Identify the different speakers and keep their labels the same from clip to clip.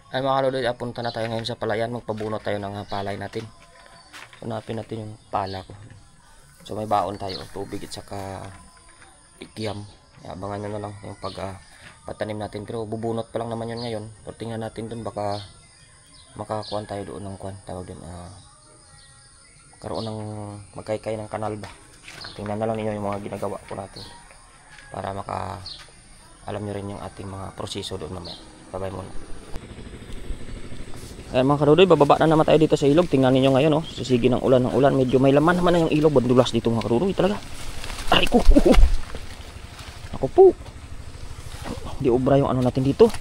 Speaker 1: Ay mga kaluluy, punta na tayo ngayon sa palayan. Magpabunot tayo ng palay natin. Hanapin natin yung pala ko. So may baon tayo, tubig at saka ikyam. Abangan nyo na lang yung patanim natin. Pero bubunot pa lang naman yun ngayon. So tingnan natin dun, baka makakuan tayo doon ng kuan. Tawag dun, karoon ng magkaykay ng kanal ba. Tingnan na lang ninyo yung mga ginagawa ko natin. Para alam nyo rin yung ating mga proseso doon mamaya. Babay muna. Ayan mga kadudoy, bababa na naman tayo dito sa ilog. Tingnan ninyo ngayon, sisigi ng ulan. Medyo may laman naman na yung ilog. Bandulas dito mga kadudoy talaga. Aray ko. Ako po. Hindi obra yung ano natin dito.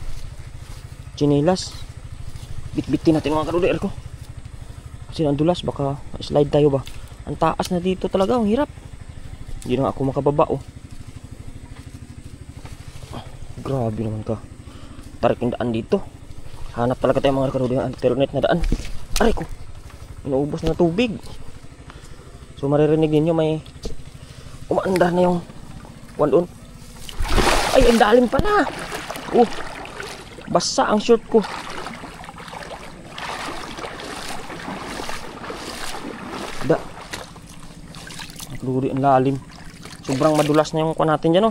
Speaker 1: Chinelas. Bitbitin natin mga kadudoy. Aray ko. Kasi nandulas, baka slide tayo ba. Ang taas na dito talaga, ang hirap. Hindi na ako makababa Grabe naman ka. Tarik yung daan dito. Hanap talaga tayo mga kadudoy ng alternate na daan. Aray ko. Inuubos na tubig. So maririnig ninyo may umaandar na yung doon. Ay, ang dalim pala. Basa ang short ko. Kadudoy, ang lalim. Sobrang madulas na yung kuha natin dyan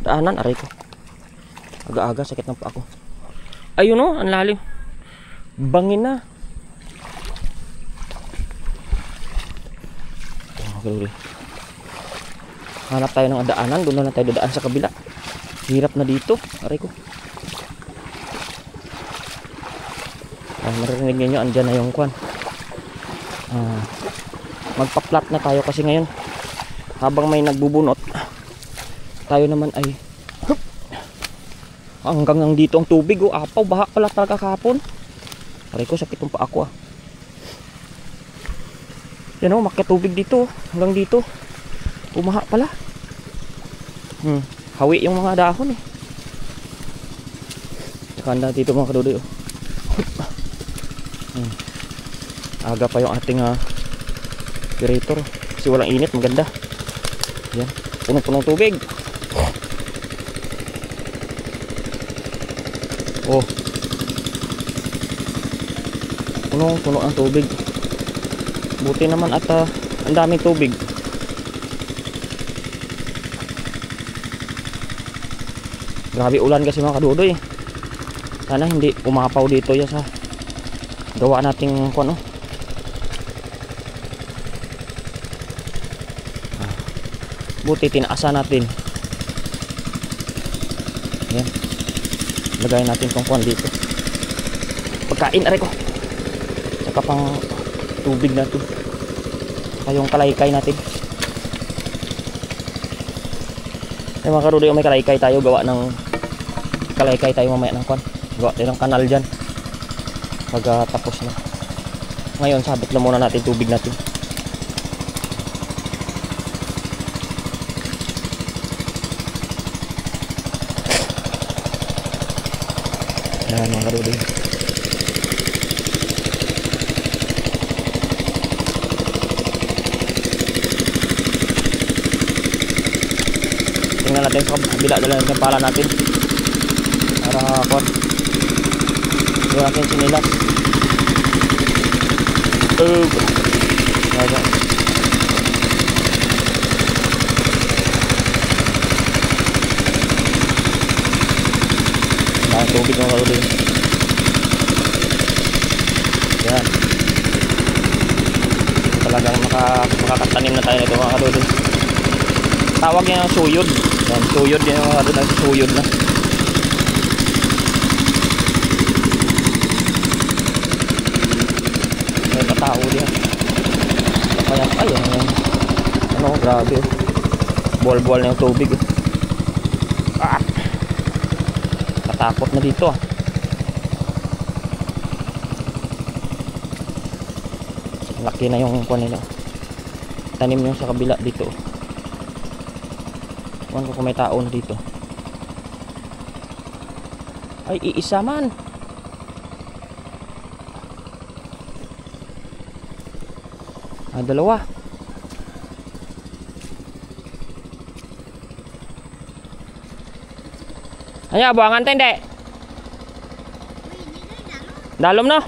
Speaker 1: daanan. Aray ko. Aga-aga sakit ng paa ko. Ayun ang lalim. Bangin na. Hanap tayo ng daanan. Doon na tayo dadaan sa kabila. Hirap na dito. Aray ko. Maririnig niyo, andyan na yung kwan. Magpa-flat na tayo kasi ngayon habang may nagbubunot tayo naman ay hanggang dito ang tubig. Apaw, baha pala talaga kahapon. Aray ko, sakit yung paa ko Yan makyat tubig dito hanggang dito. Umaha pala. Hawi yung mga dahon Kanda dito mga kadudoy Aga pa yung ating operator kasi walang init, maganda. Yan, punong-punong tubig. Puno ang tubig. Buti naman at ang daming tubig. Grabe ulan kasi mga kadudoy. Sana hindi umapaw dito sa gawa nating buti tinaasan natin. Yan, lagay natin tong dito. Pagkain, aray ko. Saka pang tubig na to. Saka yung kalaykay natin. Ay mga kadudoy, may kalaykay tayo. Gawa ng kalaykay tayo mamaya ng gawa tayo ng kanal dyan pag tapos na. Ngayon sabit na muna natin tubig natin. Yan mga kadudoy. Tingnan natin sa kabila dala ng pala natin para yung aking sinilas. Ang tubig mga kadudoy. Yan, talagang makakatanim na tayo nito mga kadudoy. Tawag niya ng suyod. Yan, suyod yan mga kadudoy. Suyod na. May patao diyan. Ay, grabe. Buwal-buwal na yung tubig. Takot na dito laki na yung nila. Tanim yung sa kabila dito. Kung may tao na dito. Ay, iisa man. Dalawa. Ayo, buangan tende. Dalom na.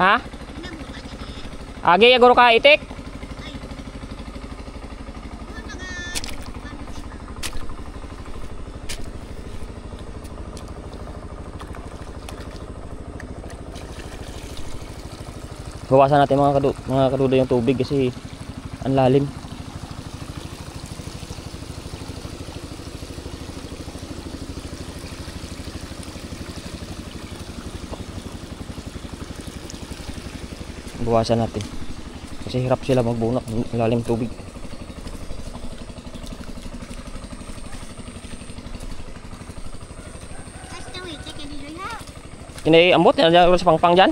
Speaker 1: Ha? Agi aguro ka itik. Bawasan natin mga kadudo yung tubig kasi ang lalim. Bawasan natin kasi hirap sila magbunot ng lalim tubig. Ini ambot na dyan sa pangpang dyan.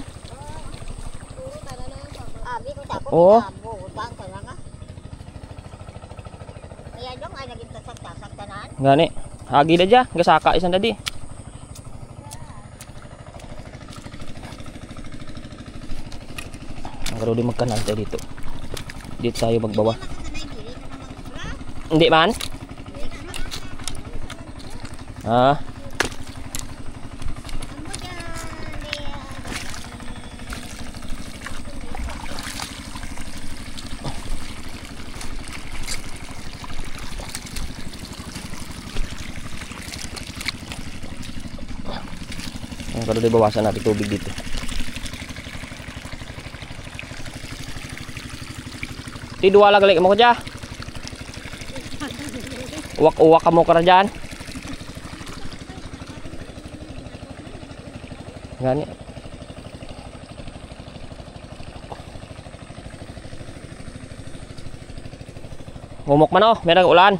Speaker 1: Oo. Gani, hagi na dyan, gasaka isang dadi. Pero di magkanal tayo dito. Dito tayo magbawa. Hindi man? Ah. Pero di bawasan natin tubig dito. Tidwala gali mo ko dyan. Uwak-uwak ka mo ka na dyan. Gani. Ngumok man oh, may nag-ulan.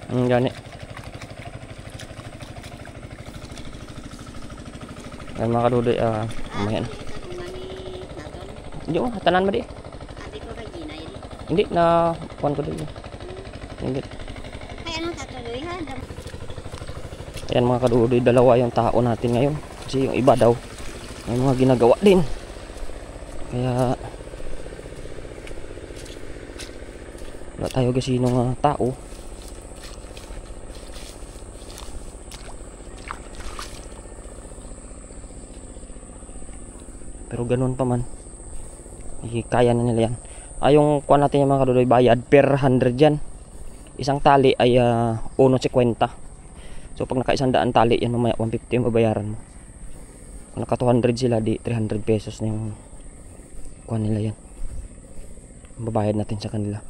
Speaker 1: Gani. Ay mga kadudoy, mamaya na. Hindi mo, hatanan mo di. Hindi, na kuhan ko din. Hindi. Ayan mga kadudoy, dalawa yung tao natin ngayon. Kasi yung iba daw, may mga ginagawa din. Kaya, wala tayo kasi nung tao. Pero ganun pa man, kaya na nila yan. Yung kuha natin yung mga kadudoy, bayad per 100 yan. Isang tali ay 1.50. So pag naka 100 tali yan, mamaya 150 yung babayaran mo. Kung naka 200 sila, di 300 pesos na yung kuha nila yan. Babayad natin sa kanila.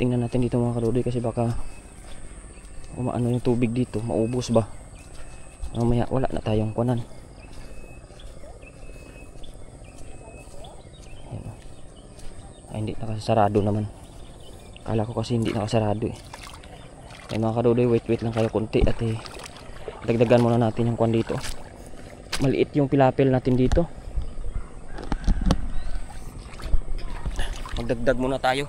Speaker 1: Tingnan natin dito mga kadudoy, kasi baka umaano yung tubig dito, maubos ba. Mamaya wala na tayong kunan. Ay, hindi nakasarado naman. Kala ko kasi hindi nakasarado eh. Ay mga kadudoy, wait lang kayo konti at dagdagan muna natin yung kuwan dito. Maliit yung pilapil natin dito. Magdagdag muna tayo.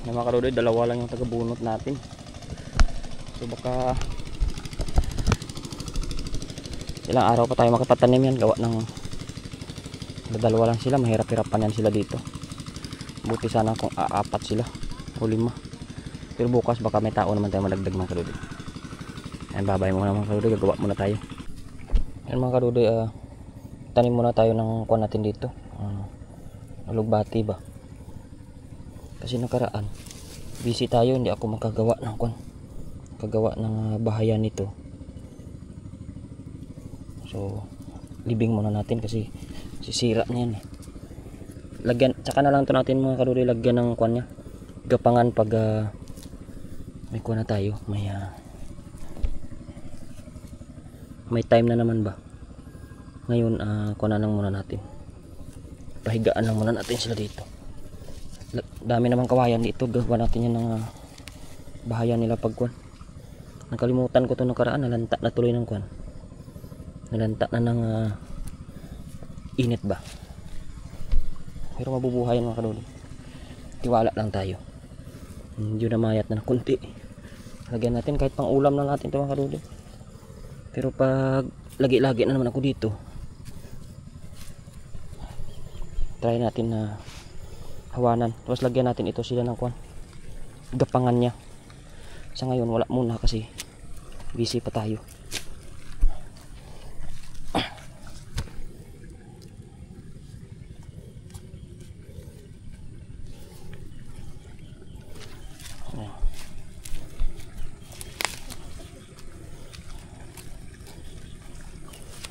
Speaker 1: Yung mga karudoy, dalawa lang yung tagabunot natin. So baka ilang araw pa tayo makapatanim yan. Gawa ng dalawa lang sila, mahirap-hirapan yan sila dito. Buti sana kung aapat sila o 5. Pero bukas baka may tao naman tayo madagdag mga karudoy. Ayan, babay muna mga karudoy, gagawa muna tayo. Ayan mga karudoy, tanim muna tayo ng kuwan natin dito. Alugbati ba? Kasi nakaraan busy tayo, hindi ako makagawa ng kuwan, kagawa ng bahayan nito. So libing muna natin kasi sisira na yan eh. Lagyan, tsaka na lang ito natin mga karudoy, lagyan ng kuwan nya, gapangan pag may kuwan na tayo, may time na naman ba. Ngayon kuwan na lang muna natin, pahigaan lang muna natin sila dito. Dami naman kawayan dito, gawa natin yan ng bahayan nila pagkuan. Nakalimutan ko ito nakaraan, nalanta na tuloy ng kuan, nalanta na ng init ba. Pero mabubuhayan mga karudoy, tiwala lang tayo. Medyo namayat na kunti, lagyan natin kahit pang ulam na natin ito mga karudoy. Pero pag lagi-lagi na naman ako dito, try natin na hawanan. Tapos lagyan natin ito sila ng kuwan, gapangan nya. Sa ngayon wala muna kasi busy pa tayo.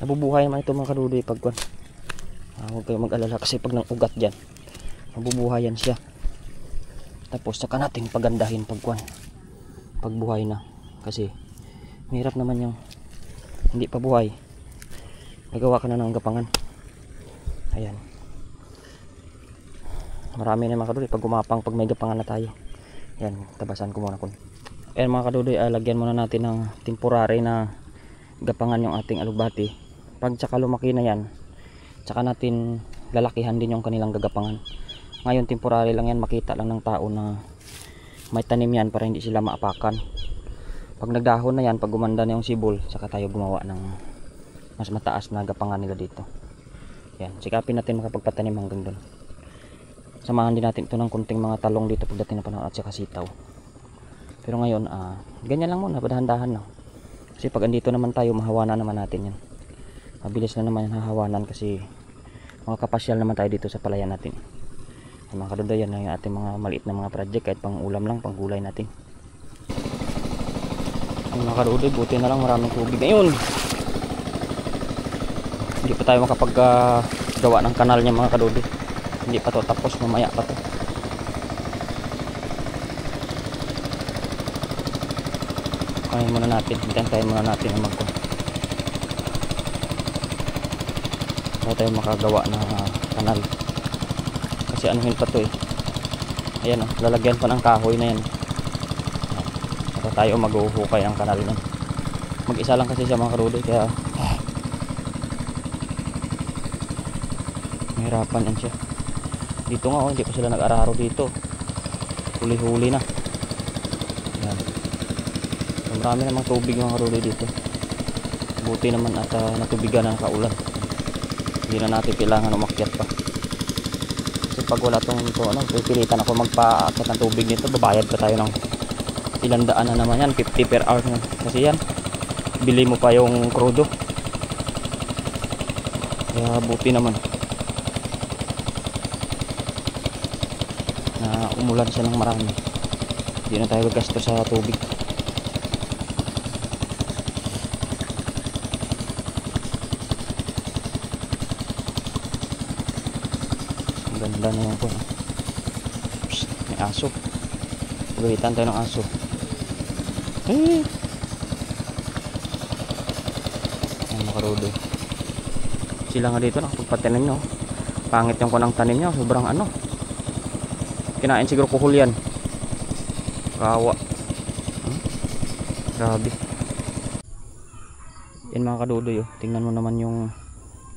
Speaker 1: Nabubuhay naman ito mga karudoy pag kuwan. Huwag kayong mag-alala kasi pag nang ugat dyan, mabubuhayan siya. Tapos saka natin pagandahin pagkuan, pagbuhay na. Kasi mahirap naman yung hindi pa buhay, nagawa ka na ng gapangan. Ayan, marami na mga kadudoy pag gumapang, pag may gapangan na tayo. Ayan, tabasan ko muna kun. Ayan mga kadudoy, lagyan muna natin ng temporary na gapangan yung ating alugbati. Pag tsaka lumaki na yan, tsaka natin lalakihan din yung kanilang gagapangan. Ngayon temporary lang yan, makita lang ng tao na may tanim yan para hindi sila maapakan. Pag nagdahon na yan, pag gumanda na yung sibol, saka tayo gumawa ng mas mataas na gapangan nila dito. Yan, sikapin natin makapagpatanim hanggang doon. Samahan din natin ito ng kunting mga talong dito pagdating na panahon at saka sitaw. Pero ngayon ganyan lang muna, padahan-dahan lang. Kasi pag andito naman tayo, mahawanan naman natin yan. Mabilis na naman yung hahawanan kasi mga kapasyal naman tayo dito sa palayan natin. Mga kadudoy, yan yung ating mga maliit na mga project, kahit pang ulam lang, pang gulay natin. Mga kadudoy, buti na lang maraming tubig ngayon. Hindi pa tayo makapag-gawa ng kanal niya mga kadudoy. Hindi pa to tapos, mamaya pa to. Kaya muna natin, hintayin muna natin ang magko. Kaya tayo makagawa ng kanal. Kasi anuhin pa to eh. Ayan lalagyan pa ng kahoy na yan. Para tayo maghuhukay ang kanal na. Mag-isa lang kasi siya mga karudoy, kaya mahirapan yan siya. Dito nga hindi pa sila nag-araro dito. Huli-huli na. Ayan. So, marami namang tubig mga karudoy dito. Buti naman at natubigan ng kaulan. Hindi na natin kailangan umakyat pa. Pag wala tong pipilitan ako magpaakit ng tubig nito, babayad pa tayo ng ilang daan na naman yan, 50 per hour na. Kasi yan, bili mo pa yung krudo. Kaya buti naman na umulan siya ng marami, hindi na tayo gasto sa tubig. Ganda na yung kuwan. May aso. Pagalitan tayo ng aso. Ay mga karudoy, sila nga dito nakapagpatanim nyo. Pangit yung kunang tanim nyo. Sobrang kinain siguro kuhol yan. Kawa. Grabe. Yan mga kadudoy, tingnan mo naman yung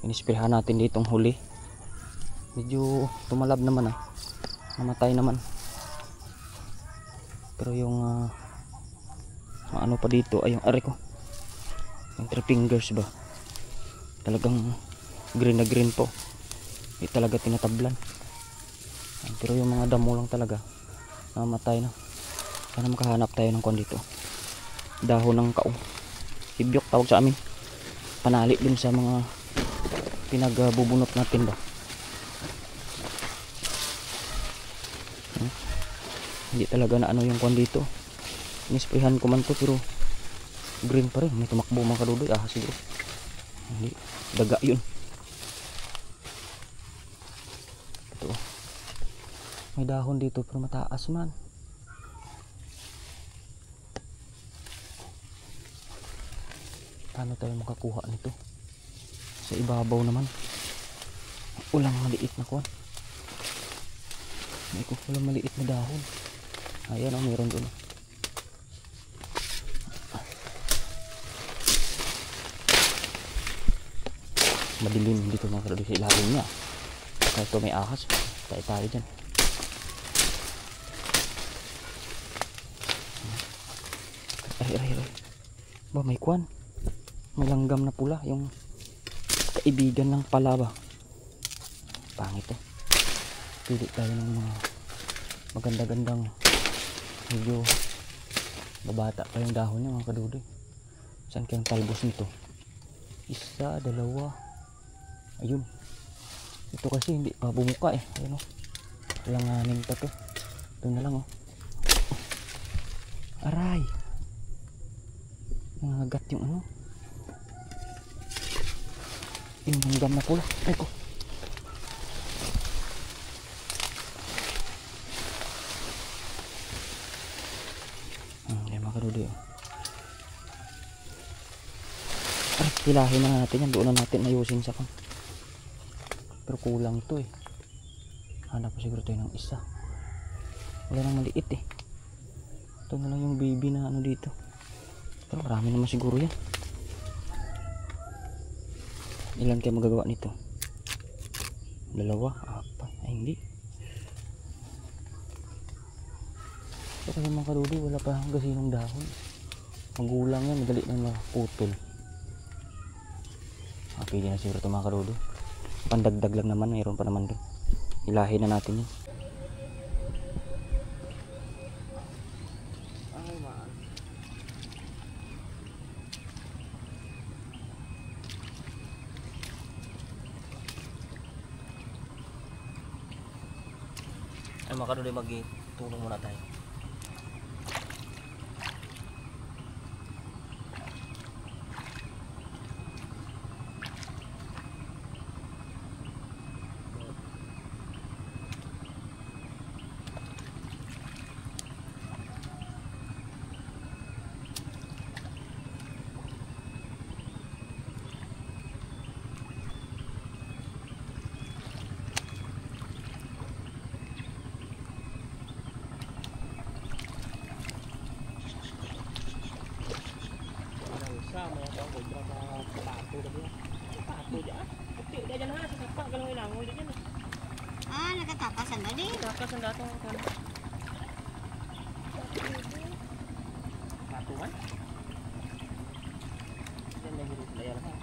Speaker 1: inispirahan natin ditong huli. Medyo tumalab naman namatay naman. Pero yung ano pa dito ay yung ari ko, yung 3 fingers ba, talagang green na green po, hindi talaga tinatablan. Pero yung mga damo lang talaga namatay na. Sana makahanap tayo ng kon dito, dahon ng kaong, hibyok tawag sa amin, panali dun sa mga pinagbubunot natin ba. Hindi talaga na ano yung kon dito. Nisprehan ko man to pero green pa rin. May tumakbo mga kadudoy. Siguro hindi, daga yun. Ito, may dahon dito pero mataas man. Paano tayo makakuha nito? Sa ibabaw naman ulang maliit na kon. May kukulang maliit na dahon. Ayan o, meron doon. Madilim dito mga kadudoy sa ilalim niya. Kaya ito may ahas, tayo dyan. Ay ba, may kwan, may langgam na pula, yung kaibigan ng palaba. Pangit eh. Pili tayo ng mga maganda-gandang, medyo babata pa yung dahon niya mga kadudoy. Saan kayang talbos nito? Isa, dalawa, ayun. Ito kasi hindi pa bumuka eh. Ayun o, langanin pa to. Ito na lang o. Aray, nangagat yung ano, yung langgam na pula. Ay ko, yan mga kadudoy o. Ay, hilahin na natin yan. Doon na natin ayusin sa kan. Pero kulang to eh. Hanap ko siguro tayo ng isa. Wala nang maliit eh. Ito na lang yung baby na ano dito. Pero marami naman siguro yan. Ilan kayo magagawa nito? Dalawa? Apat? Ay hindi. Ito kasi mga kadudoy, wala pa hanggang sinong dahon. Magulang yan, madali na maputol. Pwede na siguro ito mga kadudoy. Pandagdag lang naman, mayroon pa naman doon. Ilahin na natin yan. Ay mga kadudoy, magtulong muna tayo. Sama ya kau berapa pato tadi ya? Pato aja. Oke, dia jangan nasi apa kalau hilang dia jangan.
Speaker 2: Nakatakasan na din.
Speaker 1: Takasan datang kan. Pato kan? Dan lagi di layar kan.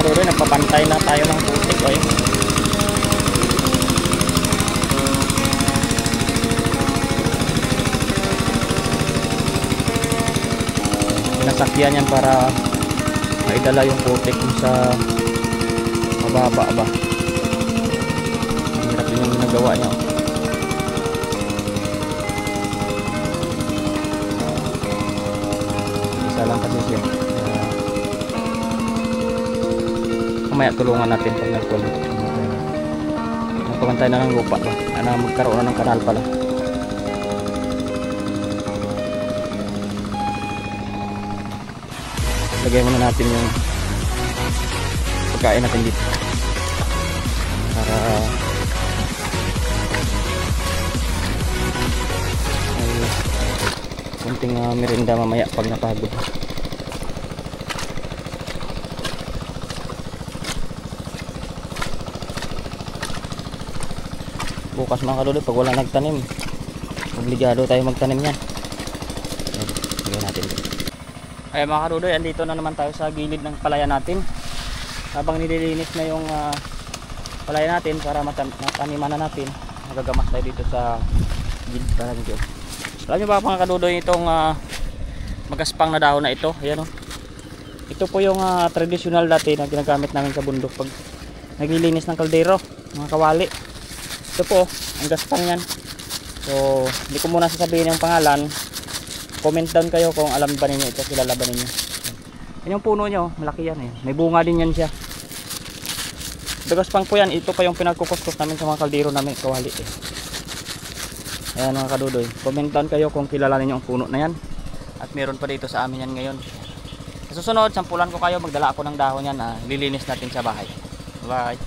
Speaker 1: Karuri, nagpapantay na tayo ng putik. Ay. Pinasakyan yan para maidala yung putik sa mababa ba. Ang hirap yun yung ginagawa niya. Isa lang kasi siya. Mamaya tulungan natin pag nagpulo. Nagpapantay na ng lupa ba? Na magkaroon na ng kanal pala. lagay muna natin yung pagkain natin dito para ay kunting merienda mamaya pag napagod. Bukas mga kadudoy, pag wala nagtanim, obligado tayo magtanim yan. Lagyan natin dito. Ay mga kadudoy, andito na naman tayo sa gilid ng palaya natin. Habang nililinis na yung palaya natin para mataniman na natin, magagamas tayo dito sa gilid para dito. Alam nyo ba mga kadudoy, itong magaspang na dahon na ito, ayan o. Ito po yung traditional dati na ginagamit namin sa bundok pag naglilinis ng kaldero, mga kawali. Ito po, ang gaspang yan. So, hindi ko muna sasabihin yung pangalan. Comment down kayo kung alam ba ninyo ito, kilala ba ninyo. Yan yung puno nyo, malaki yan eh. May bunga din yan siya. Ito gaspang po yan, ito pa yung pinagkukuskus namin sa mga kaldero namin, kawali eh. Ayan mga kadudoy, comment down kayo kung kilala ninyo ang puno na yan. At meron pa dito sa amin yan ngayon. Sa susunod, sampulan ko kayo, magdala ako ng dahon yan na lilinis natin sa bahay. Bye!